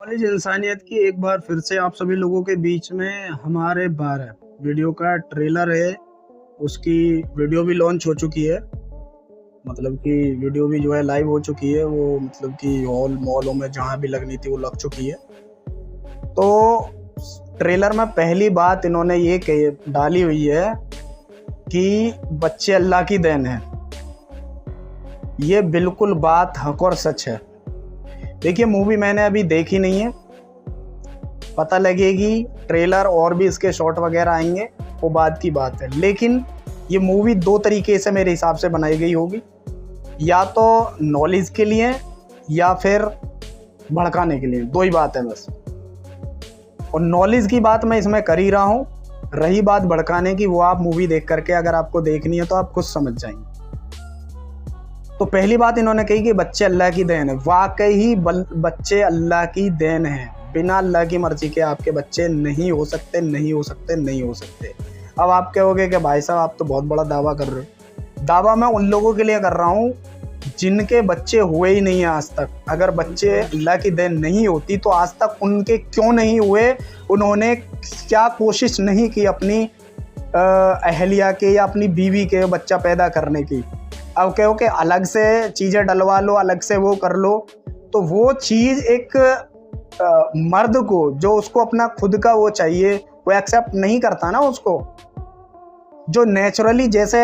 College इंसानियत की एक बार फिर से आप सभी लोगों के बीच में हमारे 12 वीडियो का ट्रेलर है। उसकी वीडियो भी लॉन्च हो चुकी है, मतलब कि वीडियो भी जो है लाइव हो चुकी है। वो मतलब कि हॉल मॉलों में जहाँ भी लगनी थी वो लग चुकी है। तो ट्रेलर में पहली बात इन्होंने ये डाली हुई है कि बच्चे अल्लाह की देन है। ये बिल्कुल बात हक और सच है। देखिए, मूवी मैंने अभी देखी नहीं है, पता लगेगी। ट्रेलर और भी इसके शॉट वगैरह आएंगे, वो बात की बात है। लेकिन ये मूवी दो तरीके से मेरे हिसाब से बनाई गई होगी, या तो नॉलेज के लिए या फिर भड़काने के लिए। दो ही बात है बस। और नॉलेज की बात मैं इसमें कर ही रहा हूँ। रही बात भड़काने की, वो आप मूवी देख करके अगर आपको देखनी है तो आप खुद समझ जाएंगे। तो पहली बात इन्होंने कही कि बच्चे अल्लाह की देन है। वाकई ही बच्चे अल्लाह की देन है। बिना अल्लाह की मर्जी के आपके बच्चे नहीं हो सकते, नहीं हो सकते, नहीं हो सकते। अब आप कहोगे कि भाई साहब आप तो बहुत बड़ा दावा कर रहे हो। दावा मैं उन लोगों के लिए कर रहा हूँ जिनके बच्चे हुए ही नहीं है आज तक। अगर बच्चे अल्लाह की देन नहीं होती तो आज तक उनके क्यों नहीं हुए, उन्होंने क्या कोशिश नहीं की अपनी अहलिया के या अपनी बीवी के बच्चा पैदा करने की। अब कहो कि अलग से चीज़ें डलवा लो, अलग से वो कर लो, तो वो चीज़ एक मर्द को जो उसको अपना खुद का वो चाहिए वो एक्सेप्ट नहीं करता ना उसको। जो नेचुरली जैसे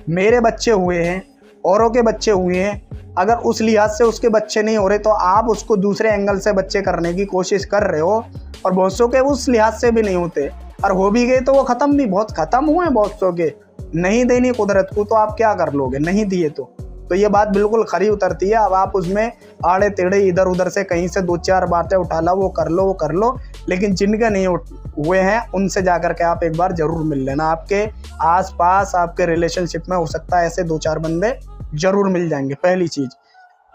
मेरे बच्चे हुए हैं, औरों के बच्चे हुए हैं, अगर उस लिहाज से उसके बच्चे नहीं हो रहे तो आप उसको दूसरे एंगल से बच्चे करने की कोशिश कर रहे हो। और बहुत सौ के उस लिहाज से भी नहीं होते, और हो भी गए तो वो ख़त्म भी बहुत ख़त्म हुए। बहुत सौ के नहीं देनी कुदरत को तो आप क्या कर लोगे, नहीं दिए तो ये बात बिल्कुल खरी उतरती है। अब आप उसमें आड़े टेढ़े इधर उधर से कहीं से दो चार बातें उठा लो, वो कर लो, लेकिन जिनके नहीं हुए हैं उनसे जाकर के आप एक बार जरूर मिल लेना। आपके आसपास आपके रिलेशनशिप में हो सकता है ऐसे दो चार बंदे जरूर मिल जाएंगे, पहली चीज़।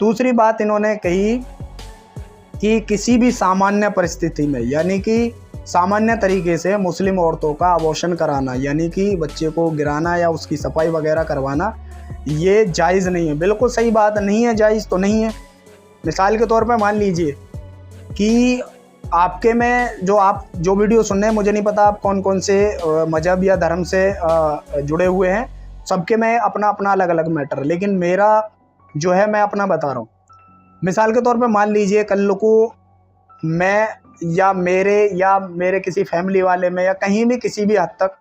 दूसरी बात इन्होंने कही कि किसी भी सामान्य परिस्थिति में, यानी कि सामान्य तरीके से मुस्लिम औरतों का अबॉर्शन कराना, यानी कि बच्चे को गिराना या उसकी सफाई वगैरह करवाना, ये जायज़ नहीं है। बिल्कुल सही बात नहीं है, जायज़ तो नहीं है। मिसाल के तौर पे मान लीजिए कि आपके में आप जो वीडियो सुन रहे हैं, मुझे नहीं पता आप कौन कौन से मजहब या धर्म से जुड़े हुए हैं, सबके में अपना अपना अलग अलग मैटर, लेकिन मेरा जो है मैं अपना बता रहा हूँ। मिसाल के तौर पे मान लीजिए कल को मैं या मेरे किसी फैमिली वाले में या कहीं भी किसी भी हद तक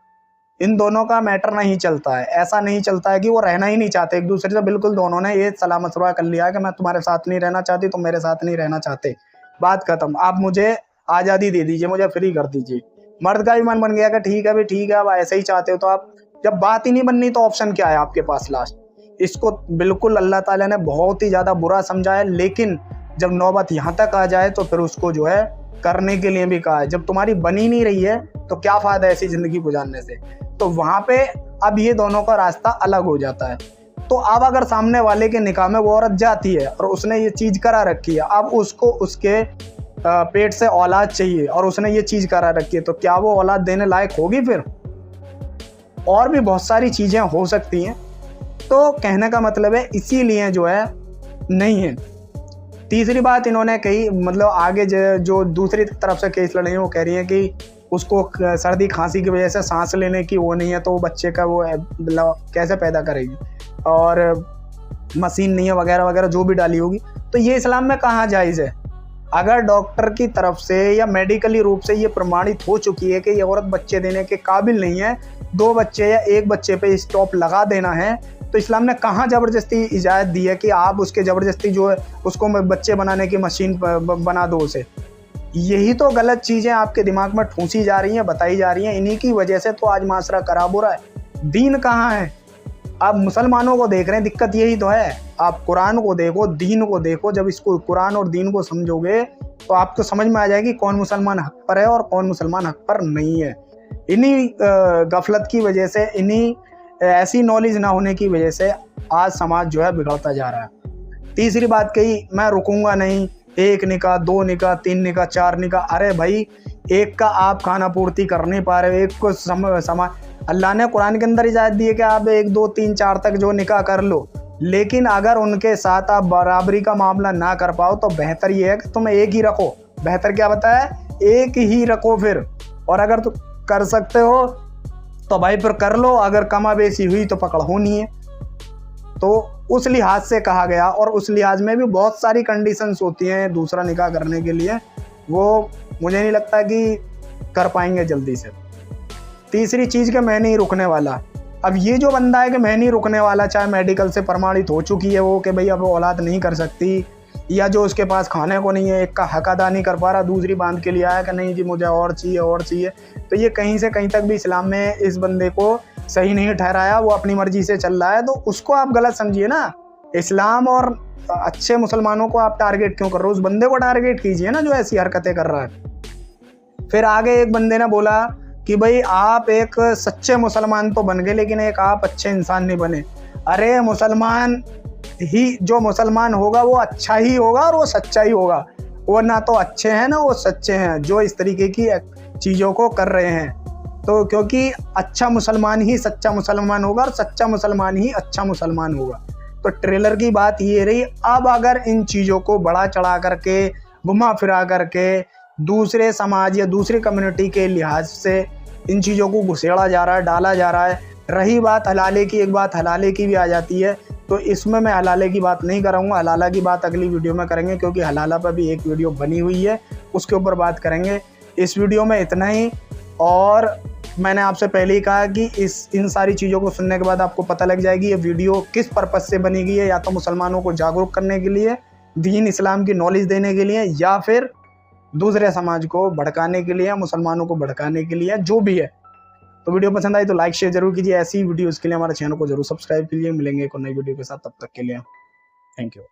इन दोनों का मैटर नहीं चलता है। ऐसा नहीं चलता है कि वो रहना ही नहीं चाहते एक दूसरे से, बिल्कुल दोनों ने ये सलाह मशवरा कर लिया है कि मैं तुम्हारे साथ नहीं रहना चाहती, तुम मेरे साथ नहीं रहना चाहते, बात खत्म। आप मुझे आज़ादी दे दीजिए, मुझे फ्री कर दीजिए। मर्द का भी मन बन गया कि ठीक है भाई, ठीक है, अब ऐसे ही चाहते हो तो आप, जब बात ही नहीं बननी तो ऑप्शन क्या है आपके पास लास्ट। इसको बिल्कुल अल्लाह ताला ने बहुत ही ज़्यादा बुरा समझा है, लेकिन जब नौबत यहाँ तक आ जाए तो फिर उसको जो है करने के लिए भी कहा है। जब तुम्हारी बनी नहीं रही है तो क्या फ़ायदा ऐसी ज़िंदगी गुजारने से। तो वहाँ पे अब ये दोनों का रास्ता अलग हो जाता है। तो अब अगर सामने वाले के निकाह में वो औरत जाती है और उसने ये चीज़ करा रखी है, अब उसको उसके पेट से औलाद चाहिए और उसने ये चीज़ करा रखी है, तो क्या वो औलाद देने लायक होगी फिर? और भी बहुत सारी चीज़ें हो सकती हैं। तो कहने का मतलब है इसीलिए जो है नहीं है। तीसरी बात इन्होंने कही, मतलब आगे जो दूसरी तरफ से केस लड़े हैं वो कह रही है कि उसको सर्दी खांसी की वजह से सांस लेने की वो नहीं है, तो वो बच्चे का वो मतलब कैसे पैदा करेगी, और मशीन नहीं है वगैरह वगैरह जो भी डाली होगी। तो ये इस्लाम में कहाँ जायज़ है? अगर डॉक्टर की तरफ से या मेडिकली रूप से ये प्रमाणित हो चुकी है कि ये औरत बच्चे देने के काबिल नहीं है, 2 बच्चे या 1 बच्चे पे स्टॉप लगा देना है, तो इस्लाम ने कहाँ ज़बरदस्ती इजाज़त दी है कि आप उसके ज़बरदस्ती जो है उसको बच्चे बनाने की मशीन बना दो उसे। यही तो गलत चीज़ें आपके दिमाग में ठूंसी जा रही हैं, बताई जा रही हैं। इन्हीं की वजह से तो आज माशरा खराब हो रहा है। दीन कहाँ है? आप मुसलमानों को देख रहे हैं, दिक्कत यही तो है। आप कुरान को देखो, दीन को देखो। जब इसको कुरान और दीन को समझोगे तो आपको समझ में आ जाएगी कौन मुसलमान हक पर है और कौन मुसलमान हक पर नहीं है। इन्हीं गफलत की वजह से, इन्हीं ऐसी नॉलेज ना होने की वजह से आज समाज जो है बिगड़ता जा रहा है। तीसरी बात कही, मैं रुकूंगा नहीं, 1 निकाह, 2 निकाह, 3 निकाह, 4 निकाह। अरे भाई, एक का आप खाना पूर्ति कर नहीं पा रहे हो, एक को अल्लाह ने कुरान के अंदर इजाज़त दी है कि आप 1, 2, 3, 4 तक जो निकाह कर लो, लेकिन अगर उनके साथ आप बराबरी का मामला ना कर पाओ तो बेहतर ये है कि तुम एक ही रखो, बेहतर क्या बताया, एक ही रखो फिर, और अगर तुम कर सकते हो तो भाई फिर कर लो, अगर कमा बेसी हुई तो पकड़ होनी है। तो उस लिहाज से कहा गया, और उस लिहाज में भी बहुत सारी कंडीशंस होती हैं दूसरा निकाह करने के लिए, वो मुझे नहीं लगता कि कर पाएंगे जल्दी से। तीसरी चीज़ कि मैं नहीं रुकने वाला। अब ये जो बंदा है कि मैं नहीं रुकने वाला, चाहे मेडिकल से प्रमाणित हो चुकी है वो कि भाई अब वो औलाद नहीं कर सकती, या जो उसके पास खाने को नहीं है, एक का हक अदा नहीं कर पा रहा, दूसरी बांध के लिए आया कि नहीं जी मुझे और चाहिए, तो ये कहीं से कहीं तक भी इस्लाम में इस बंदे को सही नहीं ठहराया, वो अपनी मर्जी से चल रहा है, तो उसको आप गलत समझिए ना। इस्लाम और अच्छे मुसलमानों को आप टारगेट क्यों कर रहे हो, उस बंदे को टारगेट कीजिए ना जो ऐसी हरकतें कर रहा है। फिर आगे एक बंदे ने बोला कि भाई आप एक सच्चे मुसलमान तो बन गए, लेकिन एक आप अच्छे इंसान नहीं बने। अरे मुसलमान ही, जो मुसलमान होगा वो अच्छा ही होगा और वो सच्चा ही होगा, वो ना तो अच्छे हैं ना वो सच्चे हैं जो इस तरीके की चीज़ों को कर रहे हैं। तो क्योंकि अच्छा मुसलमान ही सच्चा मुसलमान होगा और सच्चा मुसलमान ही अच्छा मुसलमान होगा। तो ट्रेलर की बात ये रही। अब अगर इन चीज़ों को बढ़ा चढ़ा करके, घुमा फिरा करके दूसरे समाज या दूसरी कम्युनिटी के लिहाज से इन चीज़ों को घुसेड़ा जा रहा है, डाला जा रहा है। रही बात हलाले की, एक बात हलाले की भी आ जाती है, तो इसमें मैं हलाले की बात नहीं कराऊंगा, हलाला की बात अगली वीडियो में करेंगे, क्योंकि हलाला पर भी एक वीडियो बनी हुई है, उसके ऊपर बात करेंगे। इस वीडियो में इतना ही। और मैंने आपसे पहले ही कहा कि इन सारी चीज़ों को सुनने के बाद आपको पता लग जाएगी ये वीडियो किस पर्पज़ से बनी गई है, या तो मुसलमानों को जागरूक करने के लिए, दीन इस्लाम की नॉलेज देने के लिए, या फिर दूसरे समाज को भड़काने के लिए, मुसलमानों को भड़काने के लिए, जो भी है। तो वीडियो पसंद आई तो लाइक शेयर जरूर कीजिए। ऐसी वीडियोस के लिए हमारे चैनल को जरूर सब्सक्राइब कीजिए। मिलेंगे एक और नई वीडियो के साथ, तब तक के लिए थैंक यू।